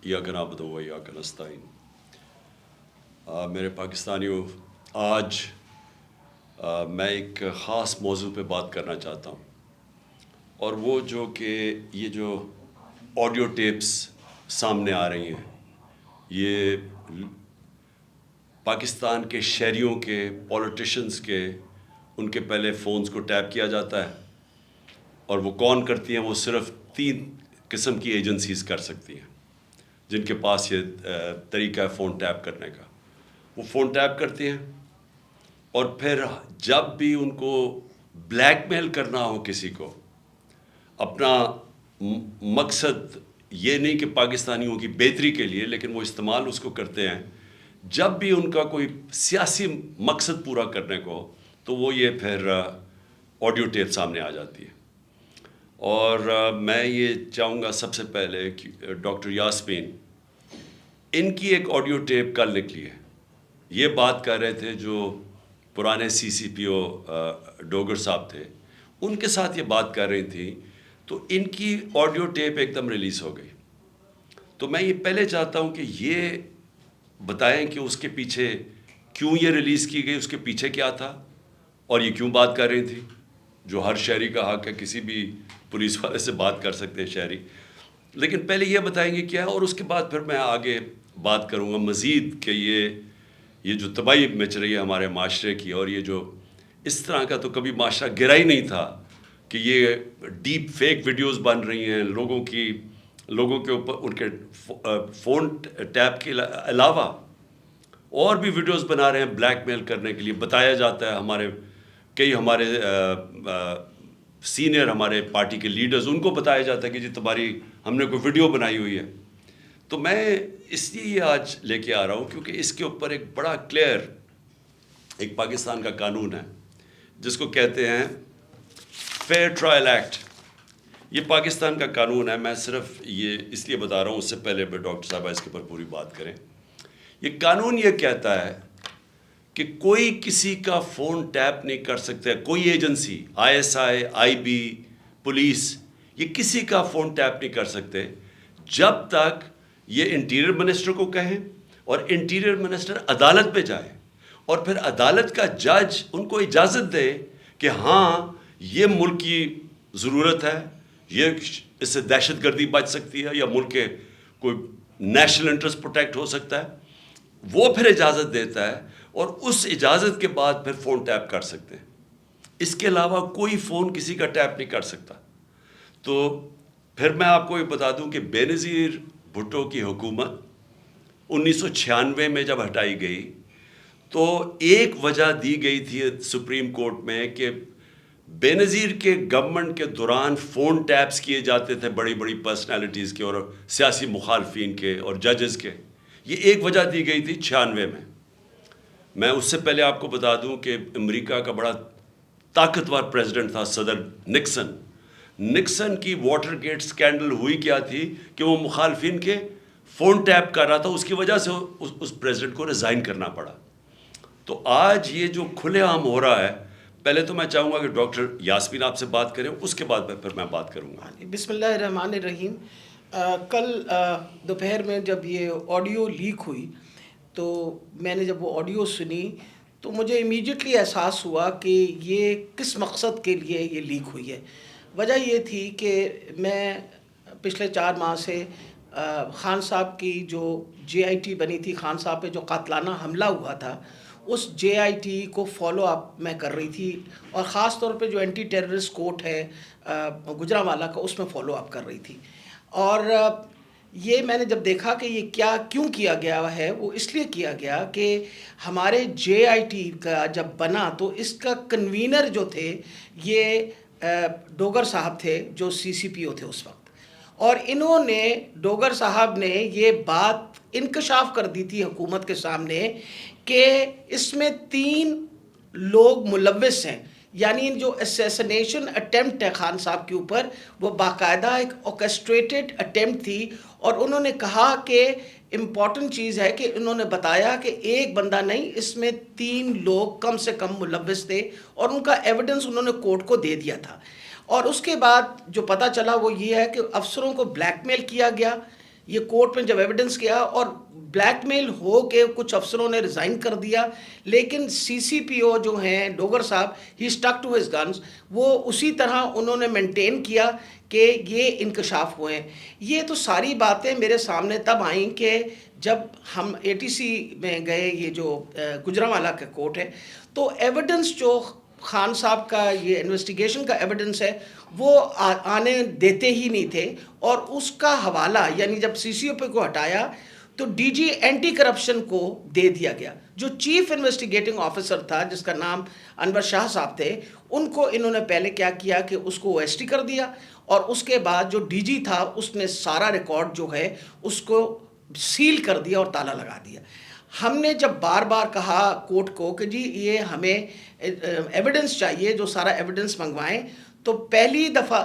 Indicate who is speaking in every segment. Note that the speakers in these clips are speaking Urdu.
Speaker 1: ایاک نعبد و ایاک نستعین۔ میرے پاکستانیوں، آج میں ایک خاص موضوع پہ بات کرنا چاہتا ہوں، اور وہ جو کہ یہ جو آڈیو ٹیپس سامنے آ رہی ہیں، یہ پاکستان کے شہریوں کے، پولیٹیشنز کے، ان کے پہلے فونز کو ٹیپ کیا جاتا ہے، اور وہ کون کرتی ہیں؟ وہ صرف 3 قسم کی ایجنسیز کر سکتی ہیں جن کے پاس یہ طریقہ ہے فون ٹیپ کرنے کا۔ وہ فون ٹیپ کرتی ہیں، اور پھر جب بھی ان کو بلیک میل کرنا ہو کسی کو، اپنا مقصد یہ نہیں کہ پاکستانیوں کی بہتری کے لیے، لیکن وہ استعمال اس کو کرتے ہیں جب بھی ان کا کوئی سیاسی مقصد پورا کرنے کو، تو وہ یہ پھر آڈیو ٹیپ سامنے آ جاتی ہے۔ اور میں یہ چاہوں گا سب سے پہلے کہ ڈاکٹر یاسمین، ان کی ایک آڈیو ٹیپ کل نکلی ہے، یہ بات کر رہے تھے جو پرانے سی سی پی او ڈوگر صاحب تھے، ان کے ساتھ یہ بات کر رہی تھیں، تو ان کی آڈیو ٹیپ ایک دم ریلیز ہو گئی۔ تو میں یہ پہلے چاہتا ہوں کہ یہ بتائیں کہ اس کے پیچھے کیوں یہ ریلیز کی گئی، اس کے پیچھے کیا تھا، اور یہ کیوں بات کر رہی تھی، جو ہر شہری کا حق ہے، کسی بھی پولیس والے سے بات کر سکتے ہیں شہری، لیکن پہلے یہ بتائیں گے کیا ہے، اور اس کے بعد پھر میں آگے بات کروں گا مزید کہ یہ جو تباہی مچ رہی ہے ہمارے معاشرے کی، اور یہ جو اس طرح کا تو کبھی معاشرہ گرا ہی نہیں تھا کہ یہ ڈیپ فیک ویڈیوز بن رہی ہیں لوگوں کے اوپر، ان کے فون ٹیپ کے علاوہ اور بھی ویڈیوز بنا رہے ہیں بلیک میل کرنے کے لیے۔ بتایا جاتا ہے ہمارے سینئر ہمارے پارٹی کے لیڈرز، ان کو بتایا جاتا ہے کہ جی تمہاری ہم نے کوئی ویڈیو بنائی ہوئی ہے۔ تو میں اس لیے یہ آج لے کے آ رہا ہوں کیونکہ اس کے اوپر ایک بڑا کلیئر ایک پاکستان کا قانون ہے جس کو کہتے ہیں فیئر ٹرائل ایکٹ۔ یہ پاکستان کا قانون ہے، میں صرف یہ اس لیے بتا رہا ہوں، اس سے پہلے ڈاکٹر صاحبہ اس کے اوپر پوری بات کریں۔ یہ قانون یہ کہتا ہے کہ کوئی کسی کا فون ٹیپ نہیں کر سکتا، کوئی ایجنسی، ISI، IB، پولیس، یہ کسی کا فون ٹیپ نہیں کر سکتے جب تک یہ انٹیریئر منسٹر کو کہیں اور انٹیریئر منسٹر عدالت پہ جائے، اور پھر عدالت کا جج ان کو اجازت دے کہ ہاں یہ ملک کی ضرورت ہے، یہ اس سے دہشت گردی بچ سکتی ہے، یا ملک کے کوئی نیشنل انٹرسٹ پروٹیکٹ ہو سکتا ہے، وہ پھر اجازت دیتا ہے، اور اس اجازت کے بعد پھر فون ٹیپ کر سکتے ہیں۔ اس کے علاوہ کوئی فون کسی کا ٹیپ نہیں کر سکتا۔ تو پھر میں آپ کو یہ بتا دوں کہ بے نظیر بھٹو کی حکومت 1996 میں جب ہٹائی گئی، تو ایک وجہ دی گئی تھی سپریم کورٹ میں کہ بے نظیر کے گورنمنٹ کے دوران فون ٹیپس کیے جاتے تھے بڑی بڑی پرسنالٹیز کے اور سیاسی مخالفین کے اور ججز کے۔ یہ ایک وجہ دی گئی تھی 96 میں۔ میں اس سے پہلے آپ کو بتا دوں کہ امریکہ کا بڑا طاقتور پریزیڈنٹ تھا صدر نکسن کی واٹر گیٹ سکینڈل ہوئی کیا تھی کہ وہ مخالفین کے فون ٹیپ کر رہا تھا، اس کی وجہ سے اس پریزیڈنٹ کو ریزائن کرنا پڑا۔ تو آج یہ جو کھلے عام ہو رہا ہے، پہلے تو میں چاہوں گا کہ ڈاکٹر یاسمین آپ سے بات کریں، اس کے بعد پھر میں بات کروں گا۔
Speaker 2: بسم اللہ الرحمن الرحیم۔ کل دوپہر میں جب یہ آڈیو لیک ہوئی، تو میں نے جب وہ آڈیو سنی تو مجھے امیڈیٹلی احساس ہوا کہ یہ کس مقصد کے لیے یہ لیک ہوئی ہے۔ وجہ یہ تھی کہ میں پچھلے 4 ماہ سے خان صاحب کی جو JIT بنی تھی، خان صاحب پہ جو قاتلانہ حملہ ہوا تھا، اس JIT کو فالو اپ میں کر رہی تھی، اور خاص طور پہ جو اینٹی ٹیررسٹ کورٹ ہے گجرانوالہ کا، اس میں فالو اپ کر رہی تھی۔ اور یہ میں نے جب دیکھا کہ یہ کیوں کیا گیا ہے، وہ اس لیے کیا گیا کہ ہمارے JIT کا جب بنا تو اس کا کنوینر جو تھے یہ ڈوگر صاحب تھے، جو CCPO تھے اس وقت، اور انہوں نے ڈوگر صاحب نے یہ بات انکشاف کر دی تھی حکومت کے سامنے کہ اس میں 3 لوگ ملوث ہیں، یعنی جو اسیسنیشن اٹیمپٹ ہے خان صاحب کے اوپر، وہ باقاعدہ ایک آرکسٹریٹڈ اٹیمپٹ تھی۔ اور انہوں نے کہا کہ امپورٹنٹ چیز ہے کہ انہوں نے بتایا کہ ایک بندہ نہیں، اس میں 3 لوگ کم سے کم ملوث تھے، اور ان کا ایویڈنس انہوں نے کورٹ کو دے دیا تھا۔ اور اس کے بعد جو پتہ چلا وہ یہ ہے کہ افسروں کو بلیک میل کیا گیا، یہ کورٹ میں جب ایویڈنس کیا اور بلیک میل ہو کے کچھ افسروں نے ریزائن کر دیا, لیکن سی سی پی او جو ہیں ڈوگر صاحب, ہی اسٹک ٹو ہز گنز, وہ اسی طرح انہوں نے مینٹین کیا کہ یہ انکشاف ہوئے ہیں. یہ تو ساری باتیں میرے سامنے تب آئیں کہ جب ہم اے ٹی سی میں گئے, یہ جو گجرانوالہ کا کورٹ ہے, تو ایویڈنس جو خان صاحب کا یہ انویسٹیگیشن کا ایویڈنس ہے وہ آنے دیتے ہی نہیں تھے, اور اس کا حوالہ یعنی جب سی سی او پی کو ہٹایا تو ڈی جی اینٹی کرپشن کو دے دیا گیا. جو چیف انویسٹیگیٹنگ آفیسر تھا جس کا نام انور شاہ صاحب تھے, ان کو انہوں نے پہلے کیا کیا کہ اس کو او ایس ٹی کر دیا, اور اس کے بعد جو ڈی جی تھا اس نے سارا ریکارڈ جو ہے اس کو سیل کر دیا اور تالا لگا دیا. ہم نے جب بار بار کہا کورٹ کو کہ جی یہ ہمیں ایویڈنس چاہیے, جو سارا ایویڈنس منگوائیں, تو پہلی دفعہ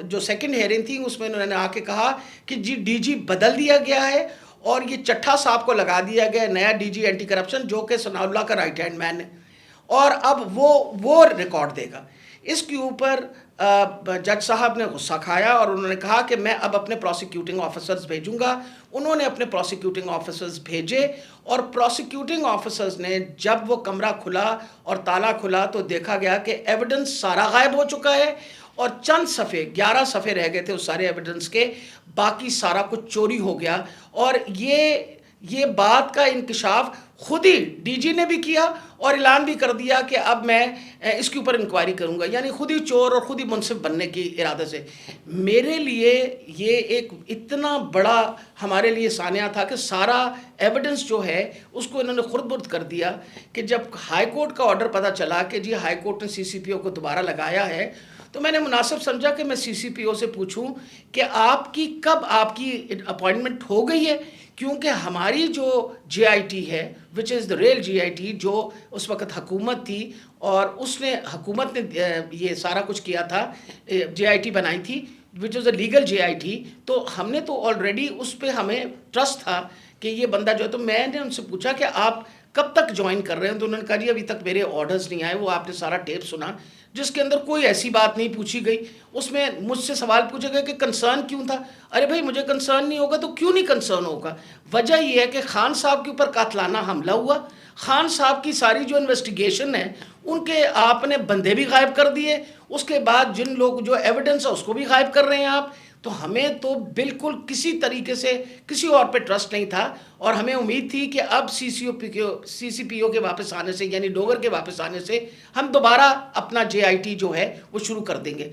Speaker 2: جو سیکنڈ ہیئرنگ تھی اس میں انہوں نے آ کے کہا کہ جی ڈی جی بدل دیا گیا ہے اور یہ چٹھا صاحب کو لگا دیا گیا نیا ڈی جی اینٹی کرپشن, جو کہ ثناء اللہ کا رائٹ ہینڈ مین ہے, اور اب وہ ریکارڈ دے گا. اس کے اوپر جج صاحب نے غصہ کھایا اور انہوں نے کہا کہ میں اب اپنے پروسیکیوٹنگ آفیسرز بھیجوں گا. انہوں نے اپنے پروسیکیوٹنگ آفیسرز بھیجے, اور پروسیکیوٹنگ آفیسرز نے جب وہ کمرہ کھلا اور تالا کھلا تو دیکھا گیا کہ ایویڈنس سارا غائب ہو چکا ہے, اور چند صفحے 11 صفحے رہ گئے تھے اس سارے ایویڈنس کے, باقی سارا کچھ چوری ہو گیا. اور یہ بات کا انکشاف خود ہی ڈی جی نے بھی کیا اور اعلان بھی کر دیا کہ اب میں اس کے اوپر انکوائری کروں گا, یعنی خود ہی چور اور خود ہی منصف بننے کی ارادے سے. میرے لیے یہ ایک اتنا بڑا ہمارے لیے سانحہ تھا کہ سارا ایویڈنس جو ہے اس کو انہوں نے خرد برد کر دیا, کہ جب ہائی کورٹ کا آرڈر پتہ چلا کہ جی ہائی کورٹ نے سی سی پی او کو دوبارہ لگایا ہے, تو میں نے مناسب سمجھا کہ میں سی سی پی او سے پوچھوں کہ کب آپ کی اپوائنٹمنٹ ہو گئی ہے, کیونکہ ہماری جو جے آئی ٹی ہے وچ از دا ریل جے آئی ٹی, جو اس وقت حکومت تھی اور حکومت نے یہ سارا کچھ کیا تھا, جے آئی ٹی بنائی تھی وچ از a legal J I T, تو ہم نے تو آلریڈی اس پہ ہمیں ٹرسٹ تھا کہ یہ بندہ جو ہے. تو میں نے ان سے پوچھا کہ آپ کب تک جوائن کر رہے ہیں, تو انہوں نے کہا جی ابھی تک میرے آرڈرز نہیں آئے. وہ آپ نے سارا ٹیپ سنا جس کے اندر کوئی ایسی بات نہیں پوچھی گئی. اس میں مجھ سے سوال پوچھے گئے کہ کنسرن کیوں تھا. ارے بھائی مجھے کنسرن نہیں ہوگا تو کیوں نہیں کنسرن ہوگا؟ وجہ یہ ہے کہ خان صاحب کے اوپر قاتلانہ حملہ ہوا, خان صاحب کی ساری جو انویسٹیگیشن ہے ان کے آپ نے بندے بھی غائب کر دیے, اس کے بعد جن لوگ جو ایویڈنس ہے اس کو بھی غائب کر رہے ہیں آپ. تو ہمیں تو بالکل کسی طریقے سے کسی اور پہ ٹرسٹ نہیں تھا, اور ہمیں امید تھی کہ اب سی سی پی او کے واپس آنے سے, یعنی ڈوگر کے واپس آنے سے, ہم دوبارہ اپنا جے آئی ٹی جو ہے وہ شروع کر دیں گے.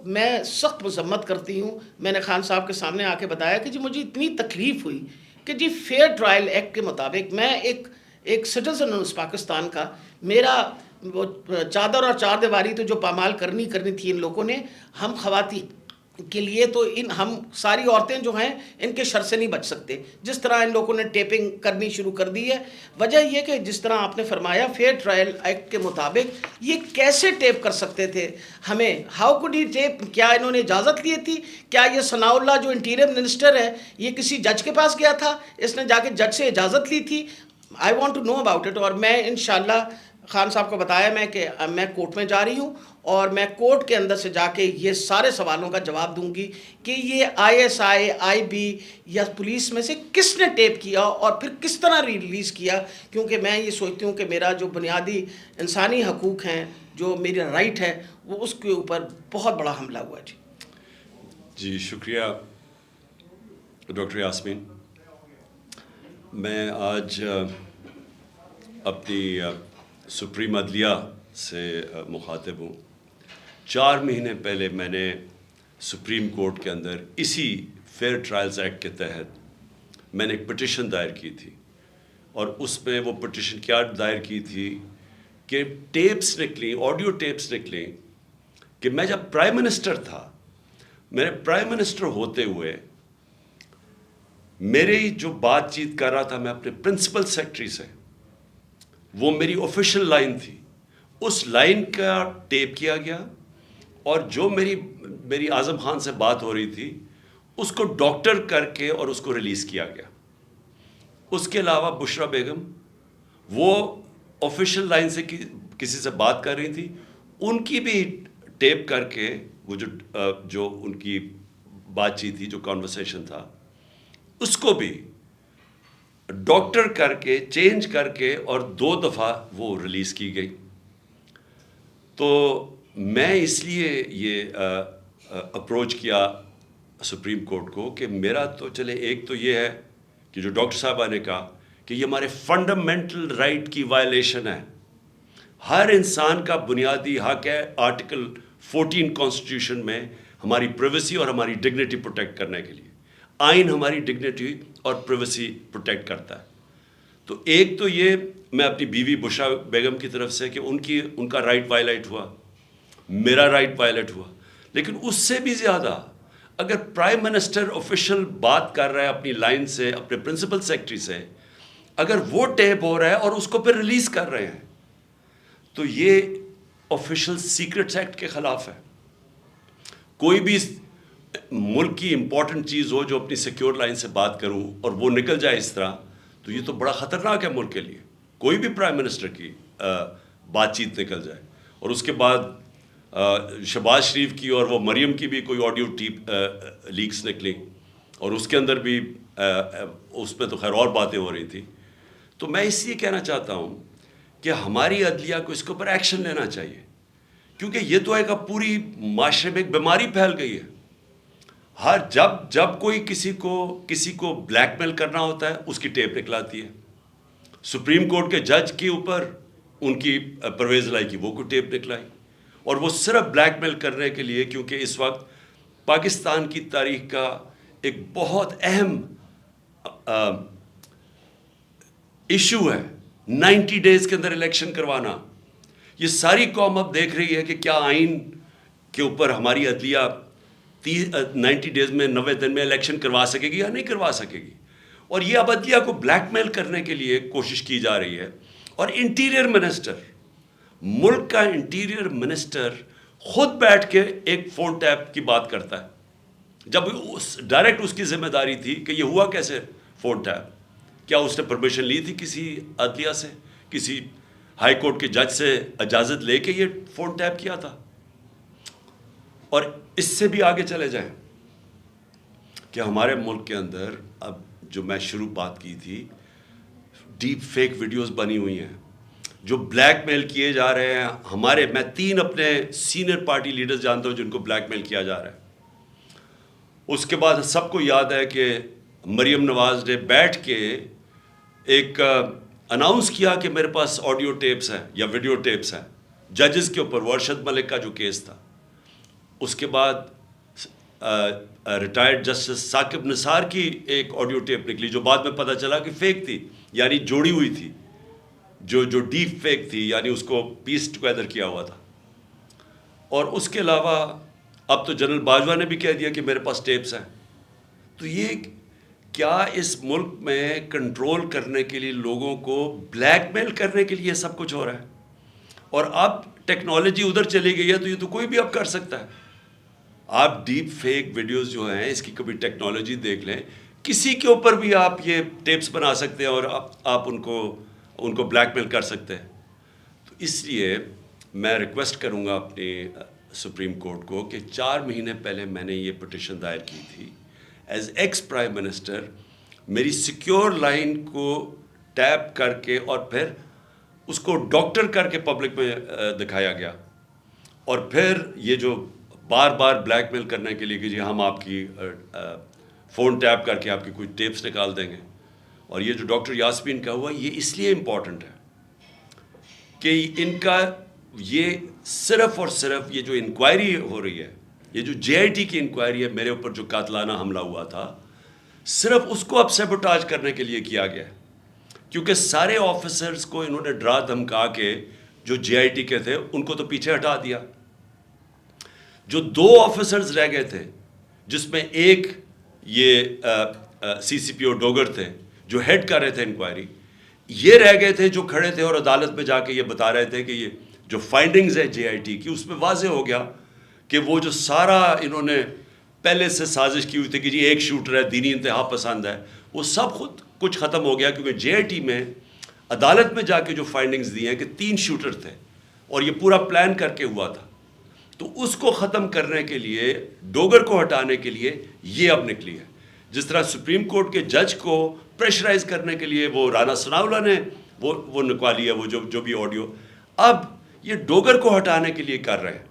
Speaker 2: میں سخت مذمت کرتی ہوں. میں نے خان صاحب کے سامنے آ کے بتایا کہ جی مجھے اتنی تکلیف ہوئی کہ جی فیئر ٹرائل ایکٹ کے مطابق میں ایک سٹیزن ہوں اس پاکستان کا, میرا وہ چادر اور چار دیواری تو جو پامال کرنی تھی ان لوگوں نے, ہم خواتین کے لیے تو ہم ساری عورتیں جو ہیں ان کے شر سے نہیں بچ سکتے. جس طرح ان لوگوں نے ٹیپنگ کرنی شروع کر دی ہے, وجہ یہ کہ جس طرح آپ نے فرمایا فیئر ٹرائل ایکٹ کے مطابق یہ کیسے ٹیپ کر سکتے تھے ہمیں, ہاؤ کوڈ ہی ٹیپ, کیا انہوں نے اجازت لی تھی؟ کیا یہ ثناء اللہ جو انٹیریئر منسٹر ہے یہ کسی جج کے پاس گیا تھا, اس نے جا کے جج سے اجازت لی تھی؟ I want to know about it. اور میں انشاءاللہ خان صاحب کو بتایا کہ میں کورٹ میں جا رہی ہوں, اور میں کورٹ کے اندر سے جا کے یہ سارے سوالوں کا جواب دوں گی کہ یہ آئی ایس آئی بی یا پولیس میں سے کس نے ٹیپ کیا اور پھر کس طرح ریلیز کیا. کیونکہ میں یہ سوچتی ہوں کہ میرا جو بنیادی انسانی حقوق ہیں, جو میرا رائٹ ہے, وہ اس کے اوپر بہت بڑا حملہ ہوا.
Speaker 1: جی شکریہ ڈاکٹر یاسمین. میں آج اپنی سپریم عدلیہ سے مخاطب ہوں. 4 مہینے پہلے میں نے سپریم کورٹ کے اندر اسی فیئر ٹرائلز ایکٹ کے تحت میں نے ایک پٹیشن دائر کی تھی, اور اس میں وہ پٹیشن کیا دائر کی تھی کہ ٹیپس نکلیں, آڈیو ٹیپس نکلیں کہ میں جب پرائم منسٹر تھا, میرے پرائم منسٹر ہوتے ہوئے میری جو بات چیت کر رہا تھا میں اپنے پرنسپل سیکرٹری سے, وہ میری آفیشیل لائن تھی, اس لائن کا ٹیپ کیا گیا, اور جو میری اعظم خان سے بات ہو رہی تھی اس کو ڈاکٹر کر کے اور اس کو ریلیز کیا گیا. اس کے علاوہ بشرا بیگم وہ آفیشیل لائن سے کسی سے بات کر رہی تھی, ان کی بھی ٹیپ کر کے وہ جو ان کی بات چیت تھی, جو کانورسیشن تھا, اس کو بھی ڈاکٹر کر کے چینج کر کے اور 2 دفعہ وہ ریلیز کی گئی. تو میں اس لیے یہ اپروچ کیا سپریم کورٹ کو کہ میرا تو چلے, ایک تو یہ ہے کہ جو ڈاکٹر صاحبہ نے کہا کہ یہ ہمارے فنڈامنٹل رائٹ کی وائلیشن ہے. ہر انسان کا بنیادی حق ہے آرٹیکل 14 کانسٹیٹیوشن میں ہماری پریویسی اور ہماری ڈگنیٹی پروٹیکٹ کرنے کے لیے. آئین ہماری ڈگنیٹی اور پریویسی پروٹیکٹ کرتا ہے. تو ایک تو یہ میں اپنی بیوی بشرا بیگم کی طرف سے کہ ان کا رائٹ وائلیٹ ہوا, میرا رائٹ وائلیٹ ہوا. لیکن اس سے بھی زیادہ اگر پرائم منسٹر آفیشیل بات کر رہا ہے اپنی لائن سے, اپنے پرنسپل سیکرٹری سے, اگر وہ ٹیپ ہو رہا ہے اور اس کو پھر ریلیز کر رہے ہیں, تو یہ آفیشیل سیکرٹس ایکٹ کے خلاف ہے. کوئی بھی ملک کی امپورٹنٹ چیز ہو جو اپنی سیکیور لائن سے بات کروں اور وہ نکل جائے اس طرح, تو یہ تو بڑا خطرناک ہے ملک کے لیے. کوئی بھی پرائم منسٹر کی بات چیت نکل جائے, اور اس کے بعد شہباز شریف کی اور وہ مریم کی بھی کوئی آڈیو ٹیپ لیکس نکلی, اور اس کے اندر بھی اس میں تو خیر اور باتیں ہو رہی تھیں. تو میں اس لیے کہنا چاہتا ہوں کہ ہماری عدلیہ کو اس کے اوپر ایکشن لینا چاہیے, کیونکہ یہ تو ایک اب پوری معاشرے میں ایک بیماری پھیل گئی ہے. جب کوئی کسی کو بلیک میل کرنا ہوتا ہے اس کی ٹیپ نکلاتی ہے. سپریم کورٹ کے جج کے اوپر ان کی پرویز لائی کی وہ کوئی ٹیپ نکلائی, اور وہ صرف بلیک میل کرنے کے لیے, کیونکہ اس وقت پاکستان کی تاریخ کا ایک بہت اہم ایشو ہے 90 ڈیز کے اندر الیکشن کروانا. یہ ساری قوم اب دیکھ رہی ہے کہ کیا آئین کے اوپر ہماری عدلیہ 90 ڈیز میں 90 دن میں الیکشن کروا سکے گی یا نہیں کروا سکے گی. اور یہ اب عدلیہ کو بلیک میل کرنے کے لیے کوشش کی جا رہی ہے. اور انٹیریئر منسٹر, ملک کا انٹیریئر منسٹر خود بیٹھ کے ایک فون ٹیپ کی بات کرتا ہے, جب ڈائریکٹ اس کی ذمہ داری تھی کہ یہ ہوا کیسے فون ٹیپ. کیا اس نے پرمیشن لی تھی کسی عدلیہ سے, کسی ہائی کورٹ کے جج سے اجازت لے کے یہ فون ٹیپ کیا تھا؟ اور اس سے بھی آگے چلے جائیں کہ ہمارے ملک کے اندر اب جو میں شروع بات کی تھی, ڈیپ فیک ویڈیوز بنی ہوئی ہیں جو بلیک میل کیے جا رہے ہیں. میں 3 اپنے سینئر پارٹی لیڈرز جانتا ہوں جن کو بلیک میل کیا جا رہا ہے. اس کے بعد سب کو یاد ہے کہ مریم نواز نے بیٹھ کے ایک اناؤنس کیا کہ میرے پاس آڈیو ٹیپس ہیں یا ویڈیو ٹیپس ہیں ججز کے اوپر, ارشد ملک کا جو کیس تھا. اس کے بعد ریٹائرڈ جسٹس ثاقب نثار کی ایک آڈیو ٹیپ نکلی جو بعد میں پتہ چلا کہ فیک تھی, یعنی جوڑی ہوئی تھی, جو ڈیپ فیک تھی, یعنی اس کو پیس ٹوگیدر کیا ہوا تھا. اور اس کے علاوہ اب تو جنرل باجوہ نے بھی کہہ دیا کہ میرے پاس ٹیپس ہیں. تو یہ کیا اس ملک میں کنٹرول کرنے کے لیے, لوگوں کو بلیک میل کرنے کے لیے سب کچھ ہو رہا ہے؟ اور اب ٹیکنالوجی ادھر چلی گئی ہے تو یہ تو کوئی بھی اب کر سکتا ہے. آپ ڈیپ فیک ویڈیوز جو ہیں اس کی کبھی ٹیکنالوجی دیکھ لیں, کسی کے اوپر بھی آپ یہ ٹیپس بنا سکتے ہیں اور آپ ان کو بلیک میل کر سکتے ہیں. تو اس لیے میں ریکویسٹ کروں گا اپنی سپریم کورٹ کو کہ 4 مہینے پہلے میں نے یہ پٹیشن دائر کی تھی. ایز ایکس پرائم منسٹر میری سیکیور لائن کو ٹیپ کر کے اور پھر اس کو ڈاکٹر کر کے پبلک میں دکھایا گیا, اور پھر یہ جو بار بار بلیک میل کرنے کے لیے کہ جی ہم آپ کی فون ٹیپ کر کے آپ کی کوئی ٹیپس نکال دیں گے. اور یہ جو ڈاکٹر یاسمین کا ہوا یہ اس لیے امپورٹنٹ ہے کہ ان کا یہ صرف اور صرف یہ جو انکوائری ہو رہی ہے, یہ جو جے آئی ٹی کی انکوائری ہے میرے اوپر جو قاتلانہ حملہ ہوا تھا, صرف اس کو اب سیبوٹاج کرنے کے لیے کیا گیا ہے. کیونکہ سارے آفیسرز کو انہوں نے ڈرا دھمکا کے جو جے آئی ٹی کے تھے ان کو تو پیچھے ہٹا دیا. جو 2 آفیسرز رہ گئے تھے جس میں ایک یہ سی سی پی او ڈوگر تھے جو ہیڈ کر رہے تھے انکوائری, یہ رہ گئے تھے جو کھڑے تھے اور عدالت میں جا کے یہ بتا رہے تھے کہ یہ جو فائنڈنگز ہے جے آئی ٹی کی اس میں واضح ہو گیا کہ وہ جو سارا انہوں نے پہلے سے سازش کی ہوئی تھی کہ جی ایک شوٹر ہے, دینی انتہا پسند ہے, وہ سب خود کچھ ختم ہو گیا. کیونکہ جے آئی ٹی میں عدالت میں جا کے جو فائنڈنگز دی ہیں کہ 3 شوٹر تھے اور یہ پورا پلان کر کے ہوا تھا. تو اس کو ختم کرنے کے لیے، ڈوگر کو ہٹانے کے لیے یہ اب نکلی ہے. جس طرح سپریم کورٹ کے جج کو پریشرائز کرنے کے لیے وہ رانا ثناءاللہ نے وہ نکالی ہے، وہ جو بھی آڈیو، اب یہ ڈوگر کو ہٹانے کے لیے کر رہے ہیں.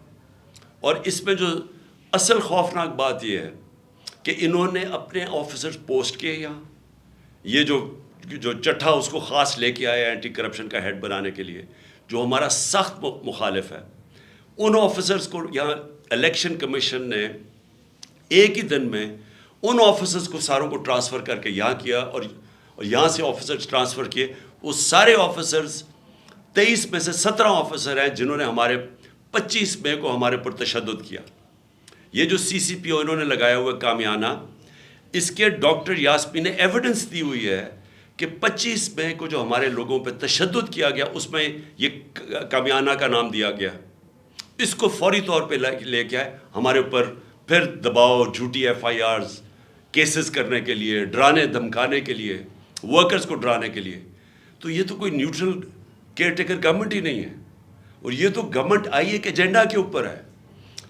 Speaker 1: اور اس میں جو اصل خوفناک بات یہ ہے کہ انہوں نے اپنے آفیسرز پوسٹ کیے یہاں. یہ جو چٹھا اس کو خاص لے کے آیا اینٹی کرپشن کا ہیڈ بنانے کے لیے، جو ہمارا سخت مخالف ہے، ان آفیسرز کو یہاں الیکشن کمیشن نے ایک ہی دن میں ان آفیسرز کو ساروں کو ٹرانسفر کر کے یہاں کیا، اور یہاں سے آفیسرز ٹرانسفر کیے. وہ سارے آفیسرز 23 میں سے 17 آفیسر ہیں جنہوں نے ہمارے 25 مئی کو ہمارے پر تشدد کیا. یہ جو CCPO انہوں نے لگایا ہوا کامیانہ، اس کے ڈاکٹر یاسمین نے ایویڈنس دی ہوئی ہے کہ 25 مئی کو جو ہمارے لوگوں پہ تشدد کیا گیا اس میں یہ کامیانہ کا نام دیا گیا. اس کو فوری طور پہ لے کے آئے ہمارے اوپر پھر دباؤ، جھوٹی FIRs کیسز کرنے کے لیے، ڈرانے دھمکانے کے لیے، ورکرز کو ڈرانے کے لیے. تو یہ تو کوئی نیوٹرل کیئر ٹیکر گورنمنٹ ہی نہیں ہے. اور یہ تو گورنمنٹ آئی ایک ایجنڈا کے اوپر ہے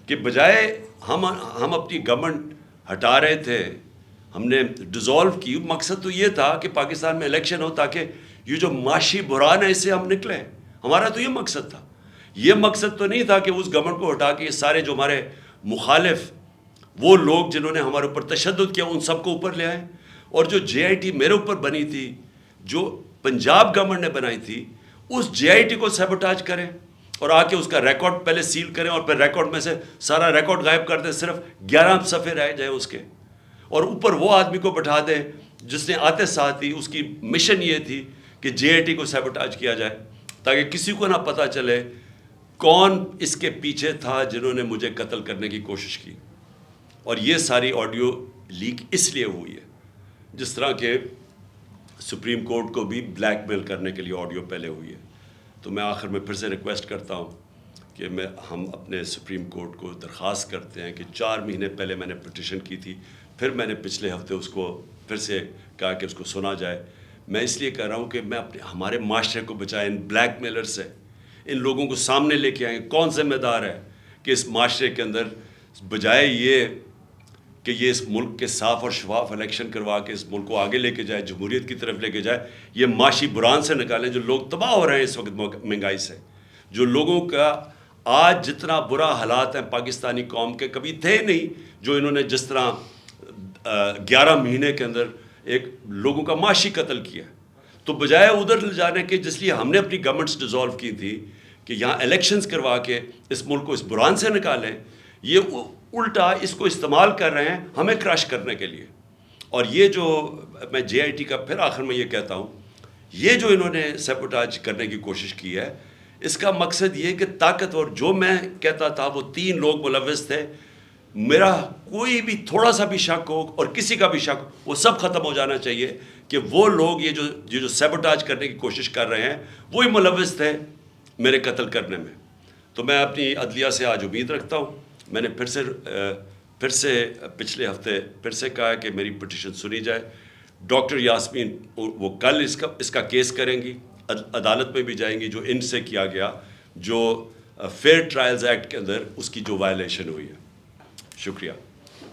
Speaker 1: کہ بجائے ہم اپنی گورنمنٹ ہٹا رہے تھے، ہم نے ڈیزالو کی. مقصد تو یہ تھا کہ پاکستان میں الیکشن ہو تاکہ یہ جو معاشی بحران ہے اس سے ہم نکلیں. ہمارا تو یہ مقصد تھا. یہ مقصد تو نہیں تھا کہ اس گورنمنٹ کو ہٹا کے یہ سارے جو ہمارے مخالف وہ لوگ جنہوں نے ہمارے اوپر تشدد کیا ان سب کو اوپر لے آئیں. اور جو JIT میرے اوپر بنی تھی، جو پنجاب گورنمنٹ نے بنائی تھی، اس JIT کو سیبوٹاج کریں اور آ کے اس کا ریکارڈ پہلے سیل کریں اور پھر ریکارڈ میں سے سارا ریکارڈ غائب کر دیں، صرف 11 صفحے رہ جائیں اس کے. اور اوپر وہ آدمی کو بٹھا دیں جس نے آتے ساتھ ہی اس کی مشن یہ تھی کہ JIT کو سیبوٹاج کیا جائے، تاکہ کسی کو نہ پتہ چلے کون اس کے پیچھے تھا جنہوں نے مجھے قتل کرنے کی کوشش کی. اور یہ ساری آڈیو لیک اس لیے ہوئی ہے، جس طرح کہ سپریم کورٹ کو بھی بلیک میل کرنے کے لیے آڈیو پہلے ہوئی ہے. تو میں آخر میں پھر سے ریکویسٹ کرتا ہوں کہ ہم اپنے سپریم کورٹ کو درخواست کرتے ہیں کہ 4 مہینے پہلے میں نے پٹیشن کی تھی، پھر میں نے پچھلے ہفتے اس کو پھر سے کہا کہ اس کو سنا جائے. میں اس لیے کہہ رہا ہوں کہ میں ہمارے معاشرے کو بچائیں ان بلیک میلر سے، ان لوگوں کو سامنے لے کے آئیں. کون ذمہ دار ہے کہ اس معاشرے کے اندر بجائے یہ کہ یہ اس ملک کے صاف اور شفاف الیکشن کروا کے اس ملک کو آگے لے کے جائے، جمہوریت کی طرف لے کے جائے، یہ معاشی بحران سے نکالیں. جو لوگ تباہ ہو رہے ہیں اس وقت مہنگائی سے، جو لوگوں کا آج جتنا برا حالات ہیں پاکستانی قوم کے کبھی تھے نہیں، جو انہوں نے جس طرح 11 مہینے کے اندر ایک لوگوں کا معاشی قتل کیا. تو بجائے ادھر لے جانے کے جس لیے ہم نے اپنی گورنمنٹس ڈیزالو کی تھی کہ یہاں الیکشنز کروا کے اس ملک کو اس بحران سے نکالیں، یہ الٹا اس کو استعمال کر رہے ہیں ہمیں کرش کرنے کے لیے. اور یہ جو میں JIT کا پھر آخر میں یہ کہتا ہوں، یہ جو انہوں نے سیبوٹاج کرنے کی کوشش کی ہے، اس کا مقصد یہ کہ طاقتور، جو میں کہتا تھا وہ 3 لوگ ملوث تھے، میرا کوئی بھی تھوڑا سا بھی شک ہو اور کسی کا بھی شک ہو، وہ سب ختم ہو جانا چاہیے کہ وہ لوگ یہ جو سیبوٹاج کرنے کی کوشش کر رہے ہیں وہی ملوث تھے میرے قتل کرنے میں. تو میں اپنی عدلیہ سے آج امید رکھتا ہوں. میں نے پھر سے پچھلے ہفتے پھر سے کہا کہ میری پٹیشن سنی جائے. ڈاکٹر یاسمین وہ کل اس کا کیس کریں گی، عدالت میں بھی جائیں گی جو ان سے کیا گیا، جو فیئر ٹرائلز ایکٹ کے اندر اس کی جو وائلیشن ہوئی ہے. شکریہ.